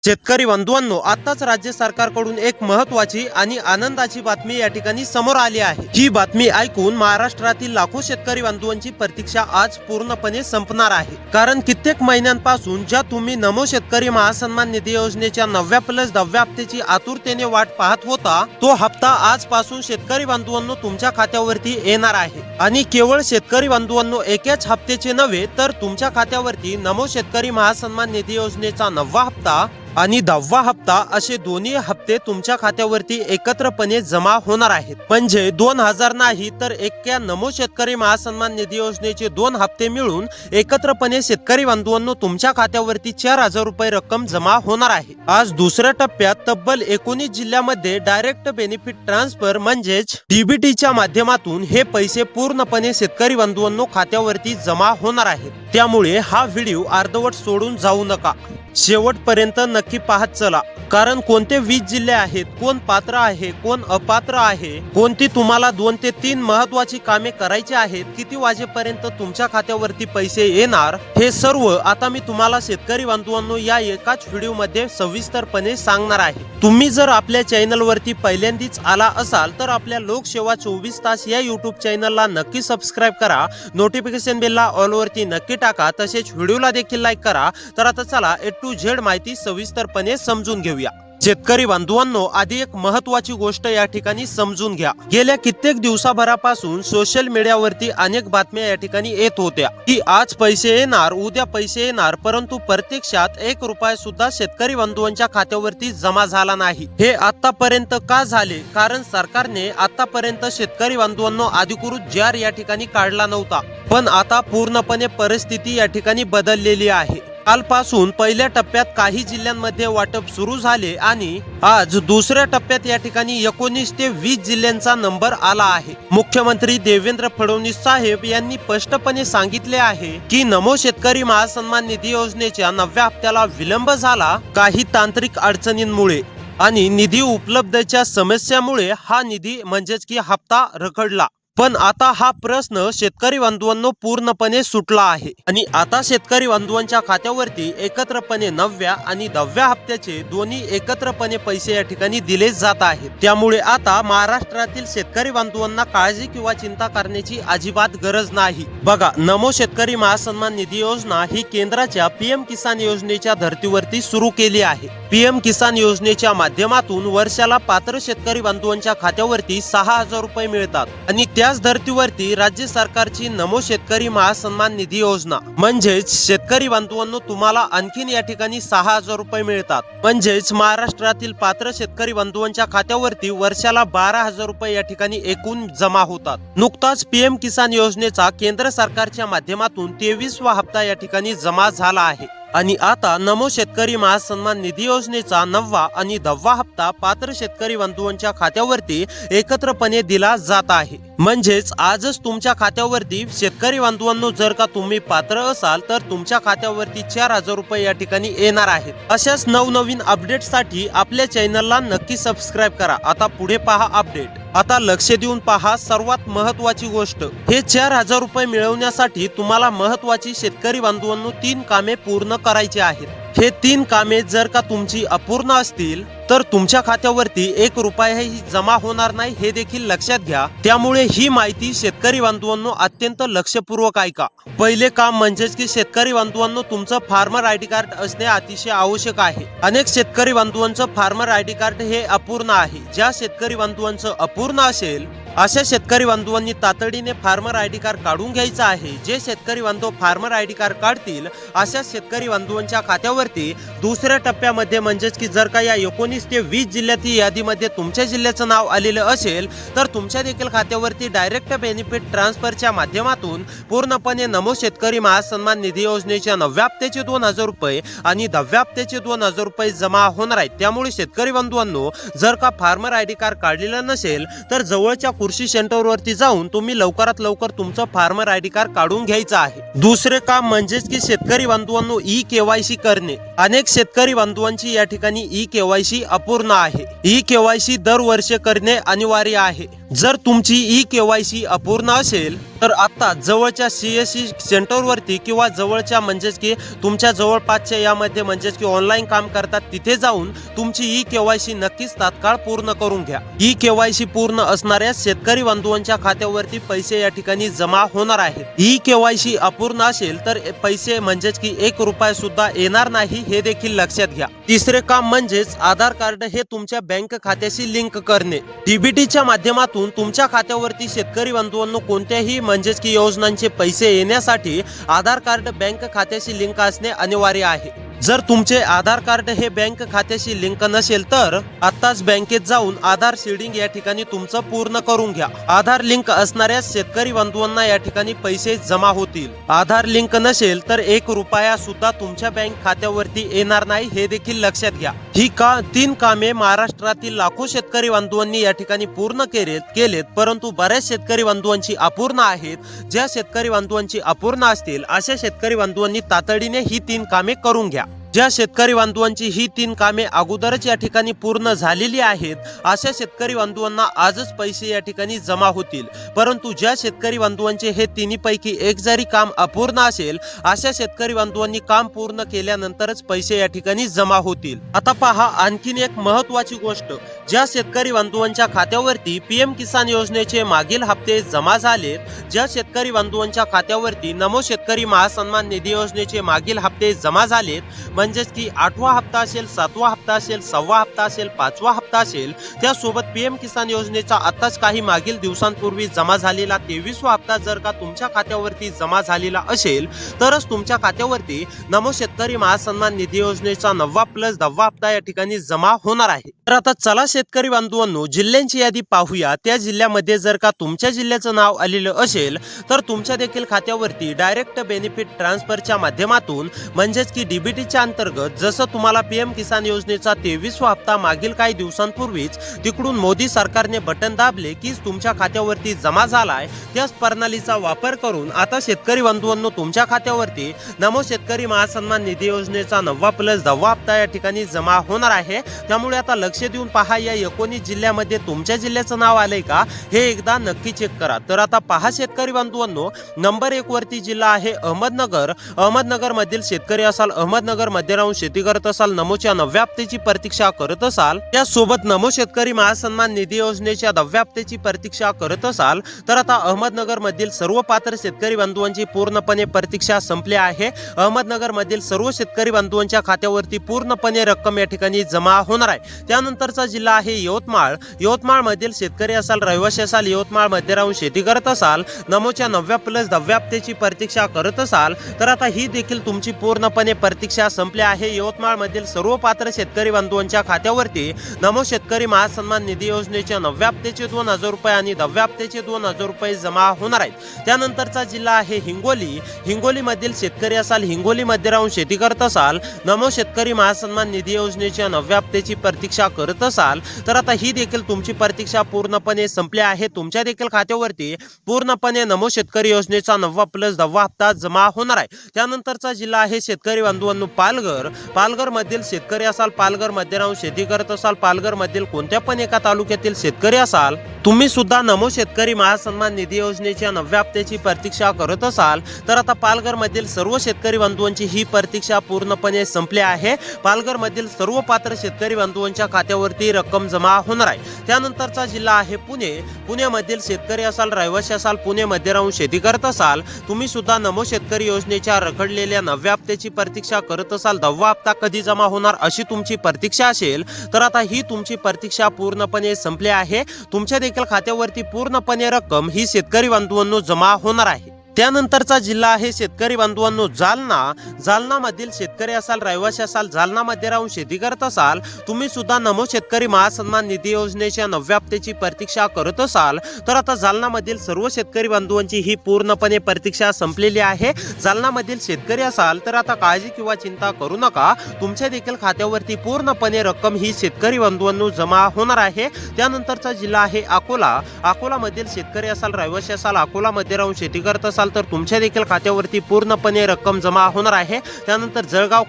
शेतकरी बंधूंनो, आताच राज्य सरकारकडून एक महत्त्वाची आणि आनंदाची बातमी या ठिकाणी समोर आली आहे। ही बातमी ऐकून महाराष्ट्रातील लाखो शेतकरी बंधूंची प्रतीक्षा आज पूर्णपणे संपणार आहे। कारण कित्येक महिन्यांपासून ज्या तुम्ही नमो शेतकरी महासन्मान निधी योजनेच्या 9+10 हप्त्याची आतुरतेने वाट पाहत होता, तो हप्ता आजपासून शेतकरी बंधूंनो तुमच्या खात्यावरती येणार आहे। आणि केवळ शेतकरी बंधूंनो एकाच हप्त्याचे नव्हे, तर तुमच्या खात्यावरती नमो शेतकरी महासन्मान निधी योजनेचा 9वा हप्ता आणि 10वा हप्ता असे दोन्ही हप्ते तुमच्या खात्यावरती एकत्रपणे जमा होणार आहेत। म्हणजे 2000 नाही तर एका नमो शेतकरी महासन्मान निधी योजनेचे 2 हप्ते मिळून एकत्रपणे शेतकरी बंधूंनो तुमच्या खात्यावरती 4000 रुपये रक्कम जमा होणार आहे। आज दुसऱ्या टप्प्यात तब्बल 19 जिल्ह्यामध्ये डायरेक्ट बेनिफिट ट्रान्सफर म्हणजेच डीबीटीच्या माध्यमातून हे पैसे पूर्णपणे शेतकरी बंधूंनो खात्यावरती जमा होणार आहेत। त्यामुळे हा व्हिडिओ अर्धवट सोडून जाऊ नका, शेवटपर्यंत नक्की पाहत चला। कारण कोणते 20 जिल्हे आहेत, कोण पात्र आहे, कोण अपात्र आहे, कोणती तुम्हाला 2 ते 3 महत्त्वाची कामे करायची आहेत, किती वाजेपर्यंत तुमच्या खात्यावरती पैसे येणार, हे सर्व आता मी तुम्हाला शेतकरी बंधूंनो या एकाच व्हिडिओ मध्ये सविस्तरपणे सांगणार आहे। तुम्ही जर आपल्या चॅनल वरती पहिल्यांदाच आला असाल तर आपल्या लोकसेवा 24 तास या YouTube चॅनलला नक्की सबस्क्राइब करा, नोटिफिकेशन बेलला ऑल वरती नक्की टाका, तसेच व्हिडिओला देखील लाईक करा। तर आता चला A to Z माहिती सविस्तरपणे समजून घेऊया। शेतकरी बंधूंनो, आधी एक महत्त्वाची गोष्ट या ठिकाणी समजून घ्या। गेल्या कित्येक दिवसाभरापासून सोशल मीडियावरती अनेक बातम्या या ठिकाणी येत होत्या की आज पैसे येणार, उद्या पैसे येणार, परंतु प्रत्यक्षात 1 रुपया सुद्धा शेतकरी बंधूंच्या खात्यावरती जमा झाला नाही। हे आतापर्यंत का झाले? कारण सरकारने आतापर्यंत शेतकरी बंधूंनो अधिकृत जाहीर या ठिकाणी काढला नव्हता, पण आता पूर्णपणे परिस्थिती या ठिकाणी बदललेली आहे। कालपासून पहिल्या टप्प्यात काही जिल्ह्यांमध्ये वाटप सुरू झाले आणि आज दुसऱ्या टप्प्यात या ठिकाणी 19 ते 20 जिल्ह्यांचा नंबर आला आहे। मुख्यमंत्री देवेंद्र फडणवीस साहेब यांनी स्पष्टपणे सांगितले आहे की नमो शेतकरी महासन्मान निधी योजनेच्या 9व्या हप्त्याला विलंब झाला काही तांत्रिक अडचणींमुळे आणि निधी उपलब्धतेच्या समस्यामुळे हा निधी म्हणजेच की हप्ता रखडला। पण आता हा प्रश्न शेतकरी बंधूंनो पूर्णपणे सुटला आहे आणि आता शेतकरी बंधूंच्या खात्यावरती एकत्रपणे 9व्या आणि 10व्या हप्त्याचे दोन्ही एकत्रपणे पैसे या ठिकाणी दिले जात आहेत। त्यामुळे आता महाराष्ट्रातील शेतकरी बंधूंना काळजी किंवा चिंता करण्याची अजिबात गरज नाही। बघा, नमो शेतकरी महासन्मान निधी योजना ही केंद्राच्या पीएम किसान योजनेच्या धर्तीवरती सुरू केली आहे। पीएम किसान योजनेच्या माध्यमातून वर्षाला पात्र शेतकरी बंधूंच्या खात्यावरती 6000 रुपये मिळतात आणि त्याच धर्तीवरती राज्य सरकारची नमो शेतकरी महासन्मान निधी योजना म्हणजेच शेतकरी बंधूंनो तुम्हाला आणखीन या ठिकाणी 6000 रुपये मिळतात। म्हणजेच महाराष्ट्रातील पात्र शेतकरी बंधूंच्या खात्यावरती वर्षाला 12000 रुपये या ठिकाणी एकूण जमा होतात। नुकताच पीएम किसान योजनेचा केंद्र सरकारच्या माध्यमातून 23वा हप्ता या ठिकाणी जमा झाला आहे आणि आता नमो शेतकरी महासन्मान निधी योजनेचा 9वा आणि 10वा हप्ता पात्र शेतकरी बंधूंच्या खात्यावरती एकत्रपणे दिला जात आहे। म्हणजेच आजच तुमच्या खात्यावरती शेतकरी बंधूंनो जर का तुम्ही पात्र असाल तर तुमच्या खात्यावरती 4000 रुपये या ठिकाणी येणार आहेत। अशाच नवनवीन अपडेटसाठी आपल्या चॅनलला नक्की सबस्क्राइब करा। आता पुढे पहा अपडेट। आता लक्ष देऊन पहा, सर्वात महत्त्वाची गोष्ट, हे 4000 रुपये मिळवण्यासाठी तुम्हाला महत्त्वाची शेतकरी बंधूंनो 3 कामे पूर्ण करायची आहेत। हे 3 कामे जर का तुमची अपूर्ण असतील तर तुमच्या खात्यावरती 1 रुपयाही जमा होणार नाही, हे देखील लक्षात घ्या। त्यामुळे ही माहिती शेतकरी बंधूंनो अत्यंत लक्षपूर्वक ऐका। पहिले काम म्हणजेच की शेतकरी बंधूंनो तुमचं फार्मर आयडी कार्ड असणे अतिशय आवश्यक आहे। अनेक शेतकरी बंधूंचं फार्मर आयडी कार्ड हे अपूर्ण आहे। ज्या शेतकरी बंधूंचं अपूर्ण असेल अशा शेतकरी बंधूंनी तातडीने फार्मर आयडी कार्ड काढून घ्यायचं आहे। जे शेतकरी बंधू फार्मर आयडी कार्ड काढतील अशा शेतकरी बंधूंच्या खात्यावरती दुसऱ्या टप्प्यामध्ये म्हणजेच की जर का या 19 ते 20 जिल्ह्यातील यादीमध्ये तुमच्या जिल्ह्याचं नाव आलेलं असेल तर तुमच्या देखील खात्यावरती डायरेक्ट बेनिफिट ट्रान्सफरच्या माध्यमातून पूर्णपणे नमो शेतकरी महासन्मान निधी योजनेच्या 9व्या हप्त्याचे 2000 रुपये आणि 10व्या हप्त्याचे 2000 रुपये जमा होणार आहेत। त्यामुळे शेतकरी बंधूंनो जर का फार्मर आयडी कार्ड काढलेलं नसेल तर जवळच्या कृषी सेंटरवरती जाऊन तुम्ही लवकरात लवकर तुमचं फार्मर आयडी कार्ड काढून घ्यायचं आहे। दुसरे काम म्हणजेच की शेतकरी बंधूंनो ई-केवायसी करणे। अनेक शेतकरी बंधूंची या ठिकाणी ई-केवायसी अपूर्ण आहे। ई-केवायसी दरवर्षी करणे अनिवार्य आहे। जर तुमची ई-केवायसी अपूर्ण असेल तर आता जवळच्या CSC सेंटरवरती किंवा जवळच्या म्हणजेच की तुमच्या जवळपासच्या यामध्ये म्हणजेच की ऑनलाईन काम करतात तिथे जाऊन तुमची ई-केवायसी नक्कीच तात्काळ पूर्ण करून घ्या. ई-केवायसी पूर्ण असणाऱ्या शेतकरी बंधूंच्या खात्यावरती पैसे या ठिकाणी जमा होणार आहेत. ई-केवायसी अपूर्ण असेल तर पैसे म्हणजेच की 1 रुपया सुद्धा येणार नाही हे देखील लक्षात घ्या. तिसरे काम म्हणजेच आधार कार्ड हे तुमच्या बँक खात्याशी लिंक करणे. डीबीटीच्या माध्यमातून तुमच्या खात्यावरती शेतकरी बंधूंनो कोणत्याही म्हणजेच की योजनांचे पैसे येण्यासाठी आधार कार्ड बँक खात्याशी लिंक असणे अनिवार्य आहे. जर तुमचे आधार कार्ड हे बँक खात्याशी लिंक नसेल तर आताच बँकेत जाऊन आधार सीडिंग या ठिकाणी तुमचं पूर्ण करून घ्या. आधार लिंक असणाऱ्या शेतकरी बंधूंना या ठिकाणी पैसे जमा होतील. आधार लिंक नसेल तर 1 रुपया सुद्धा तुमच्या बँक खात्यावरती येणार नाही हे देखील लक्षात घ्या. ही 3 कामे महाराष्ट्रातील लाखो शेतकरी बंधूंनी या ठिकाणी पूर्ण केलेत परंतु बऱ्याच शेतकरी बंधूंची अपूर्ण आहेत. ज्या शेतकरी बंधूंची अपूर्ण असतील अशा शेतकरी बंधूंनी तातडीने ही 3 कामे करून घ्या. ज्या शेतकरी बंधूंची ही 3 कामे अगोदरच या ठिकाणी पूर्ण झालेली आहेत अशा शेतकरी बंधूंना आजच पैसे या ठिकाणी जमा होतील. परंतु ज्या शेतकरी बंधूंचे हे तिन्हीपैकी एक जरी काम अपूर्ण असेल अशा शेतकरी बंधूंनी काम पूर्ण केल्यानंतरच पैसे या ठिकाणी जमा होतील. आता पहा आणखीन एक महत्त्वाची गोष्ट, ज्या शेतकरी बंधूंच्या खात्यावरती PM किसान योजनेचे मागील हप्ते जमा झालेत, ज्या शेतकरी बंधूंच्या खात्यावरती नमो शेतकरी महासन्मान निधी योजनेचे मागील हप्ते जमा झालेत म्हणजेच की 8वा हप्ता असेल, 7वा हप्ता असेल, 6वा हप्ता असेल, 5वा हप्ता असेल, त्यासोबत PM किसान योजनेचा आताच काही मागील दिवसांपूर्वी जमा झालेला 23वा हप्ता जर का तुमच्या खात्यावरती जमा झालेला असेल तरच तुमच्या खात्यावरती नमो शेतकरी महासन्मान निधी योजनेचा 9वा प्लस 10वा हप्ता या ठिकाणी जमा होणार आहे. तर आता चला शेतकरी बंधूंनो जिल्ह्यांची यादी पाहूया. त्या जिल्ह्यामध्ये जर का तुमच्या जिल्ह्याचं नाव आलेलं असेल तर तुमच्या देखील खात्यावरती डायरेक्ट बेनिफिट ट्रान्सफरच्या माध्यमातून म्हणजेच की डीबीटीच्या अंतर्गत जसं तुम्हाला PM किसान योजनेचा 23वा हप्ता मागील काही दिवसांपूर्वीच तिकडून मोदी सरकारने बटन दाबले की तुमच्या खात्यावरती जमा झालाय, त्याच प्रणालीचा वापर करून आता शेतकरी बंधूंनो तुमच्या खात्यावरती नमो शेतकरी महासन्मान निधी योजनेचा 9वा प्लस 10वा हप्ता या ठिकाणी जमा होणार आहे. त्यामुळे आता लक्ष देऊन पहा या 19 जिल्ह्यामध्ये तुमच्या जिल्ह्याचं नाव आलंय का हे एकदा नक्की चेक करा. तर आता पहा शेतकरी बंधूंनो नंबर 1 वरती जिल्हा आहे अहमदनगर. अहमदनगर मधील शेतकरी असाल, अहमदनगर मध्ये राहून शेती करत असाल, नमोच्या 9व्या हप्त्याची प्रतीक्षा करत असाल, त्यासोबत नमो शेतकरी महासन्मान निधी योजनेच्या 10व्या हप्त्याची प्रतीक्षा करत असाल तर आता अहमदनगर मधील सर्व पात्र शेतकरी बंधूंची पूर्णपणे प्रतीक्षा संपली आहे. अहमदनगर मधील सर्व शेतकरी बंधूंच्या खात्यावरती पूर्णपणे रक्कम या ठिकाणी जमा होणार आहे. त्यानंतरचा जिल्हा आहे यवतमाळ. यवतमाळ मधील शेतकरी असाल, रहिवासी असाल, यवतमाळ मध्ये राहून शेती करत असाल, नमोच्या 9व्या प्लस 10व्या हप्त्याची प्रतीक्षा करत असाल तर आता ही देखील तुमची पूर्णपणे प्रतीक्षा संपली आहे. यवतमाळ मधील सर्व पात्र शेतकरी बंधूंच्या खात्यावरती नमो शेतकरी महासन्मान निधी योजनेच्या 9व्या हप्त्याचे 2000 रुपये आणि 10व्या हप्त्याचे 2000 रुपये जमा होणार आहेत. त्यानंतरचा जिल्हा आहे हिंगोली. हिंगोली मधील शेतकरी असाल, हिंगोली मध्ये राहून शेती करत असाल, नमो शेतकरी महासन्मान निधी योजनेच्या 9व्या हप्त्याची प्रतीक्षा करत असाल तर आता ही देखील तुमची प्रतीक्षा पूर्णपणे संपली आहे. तुमच्या देखील खात्यावरती पूर्णपणे नमो शेतकरी योजनेचा 9वा प्लस 10वा हप्ता जमा होणार आहे. त्यानंतरचा जिल्हा आहे शेतकरी बंधूंनो पालघर. पालघर मधील शेतकरी असाल, पालघर मध्ये राहून शेती करत असाल, पालघर मधील कोणत्या पण एका तालुक्यातील शेतकरी असाल, तुम्ही सुद्धा नमो शेतकरी महासन्मान निधी योजनेच्या 9व्या हप्त्याची प्रतीक्षा करत असाल तर आता पालघर मधील सर्व शेतकरी बंधूंची ही प्रतीक्षा पूर्णपणे संपली आहे. पालघर मधील सर्व पात्र शेतकरी बंधूंच्या खात्यावरती रक्कम जमा होणार आहे. त्यानंतरचा जिल्हा आहे पुणे. पुण्यामधील शेतकरी असाल, रहिवासी असाल, पुणे मध्ये राहून शेती करत असाल, तुम्ही सुद्धा नमो शेतकरी योजनेच्या रखडलेल्या 9व्या हप्त्याची प्रतीक्षा करत असाल, 10वा हप्ता कधी जमा होणार अशी तुमची प्रतीक्षा असेल तर आता ही तुमची प्रतीक्षा पूर्णपणे संपली आहे. तुमच्या देखील खात्यावरती पूर्णपणे रक्कम ही शेतकरी बंधूंनो जमा होणार आहे. त्यानंतरचा जिल्हा आहे शेतकरी बंधूंनो जालना. जालना मधील शेतकरी असाल, रहिवासी असाल, जालना मध्ये राहून शेती करत असाल, तुम्ही सुद्धा नमो शेतकरी महासन्मान निधी योजनेच्या 9व्या हप्त्याची प्रतीक्षा करत असाल तर आता जालना मधील सर्व शेतकरी बंधूंची ही पूर्णपणे प्रतीक्षा संपलेली आहे. जालना मधील शेतकरी असाल तर आता काळजी किंवा चिंता करू नका, तुमच्या देखील खात्यावरती पूर्णपणे रक्कम ही शेतकरी बंधूंनो जमा होणार आहे. त्यानंतरचा जिल्हा आहे अकोला. अकोला मधील शेतकरी असाल, रहिवासी असाल, अकोला मध्ये राहून शेती करत असाल, असाल तर तुमच्या देखील खात्यावरती पूर्णपणे रक्कम जमा होणार आहे। त्यानंतर जळगाव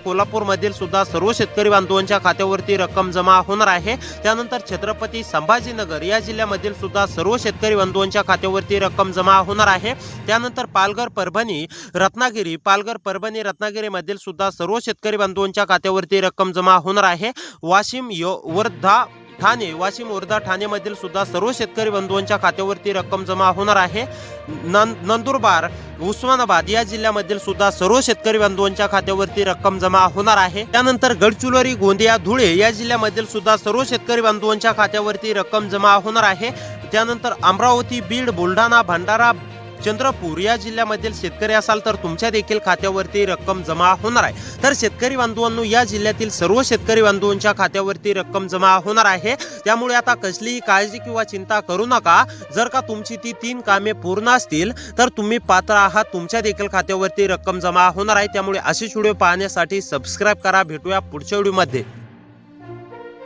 कोल्हापूर मधील सुद्धा सर्व शेतकरी बांधवांच्या खात्यावरती रक्कम जमा होणार आहे। त्यानंतर छत्रपती संभाजीनगर या जिल्ह्यामधील सुद्धा सर्व शेतकरी बांधवांच्या खात्यावरती रक्कम जमा होणार आहे। त्यानंतर पालघर परभणी रत्नागिरी मधील सुद्धा सर्व शेतकरी बांधवांच्या खात्यावरती रक्कम जमा होणार आहे। वाशिम वर्धा ठाणे मधील सुद्धा सर्व शेतकरी बंधूंच्या खात्यावरती रक्कम जमा होणार आहे। नंदुरबार उस्मानाबाद या जिल्ह्यामधील सुद्धा सर्व शेतकरी बंधूंच्या खात्यावरती रक्कम जमा होणार आहे। त्यानंतर गडचिरोली गोंदिया धुळे या जिल्ह्यामधील सुद्धा सर्व शेतकरी बंधूंच्या खात्यावरती रक्कम जमा होणार आहे। त्यानंतर अमरावती बीड बुलढाणा भंडारा चंद्रपूर या जिल्ह्यामधील शेतकरी असाल तर तुमच्या देखील खात्यावरती रक्कम जमा होणार आहे। तर शेतकरी बांधवांनो, या जिल्ह्यातील सर्व शेतकरी बांधवांच्या खात्यावरती रक्कम जमा होणार आहे। त्यामुळे आता कसलीही काळजी किंवा चिंता करू नका। जर का तुमची ती 3 कामे पूर्ण असतील तर तुम्ही पात्र आहात, तुमच्या देखील खात्यावरती रक्कम जमा होणार आहे। त्यामुळे असे व्हिडिओ पाहण्यासाठी सबस्क्राइब करा। भेटूया पुढच्या व्हिडिओमध्ये।